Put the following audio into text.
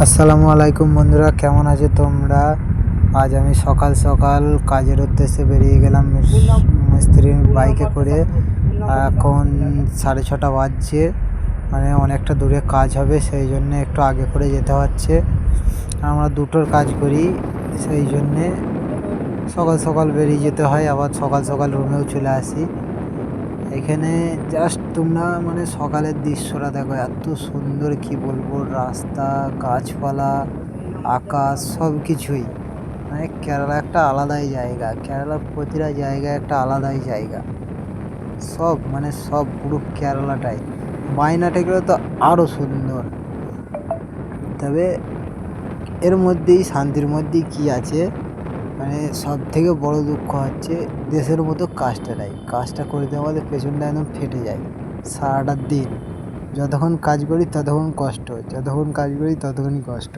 আসসালামু আলাইকুম বন্ধুরা, কেমন আছো তোমরা? আজ আমি সকাল সকাল কাজের উদ্দেশ্যে বেরিয়ে গেলাম মিস্ত্রির বাইকে করে। এখন 6:30 বাজছে, মানে অনেকটা দূরে কাজ হবে, সেই জন্যে একটু আগে করে যেতে হচ্ছে। আমরা দুটোর কাজ করি, সেই জন্যে সকাল সকাল বেরিয়ে যেতে হয়, আবার সকাল সকাল রুমেও চলে আসি। এখানে জাস্ট তোমরা মানে সকালের দৃশ্যটা দেখো, এত সুন্দর, কি বলবো, রাস্তা, গাছপালা, আকাশ, সব কিছুই। মানে কেরালা একটা আলাদাই জায়গা, কেরালার প্রতিটা জায়গায় একটা আলাদাই জায়গা। সব মানে সব পুরো কেরালাটাই, বায়নাটা গেলে তো আরও সুন্দর। তবে এর মধ্যেই, শান্তির মধ্যেই কি আছে, মানে সব থেকে বড় দুঃখ হচ্ছে দেশের মতো কাজটা করতে আমাদের পেছনটা একদম ফেটে যায়। সারাটা দিন যতক্ষণ কাজ করি ততক্ষণ কষ্ট, যতক্ষণ কাজ করি ততক্ষণই কষ্ট।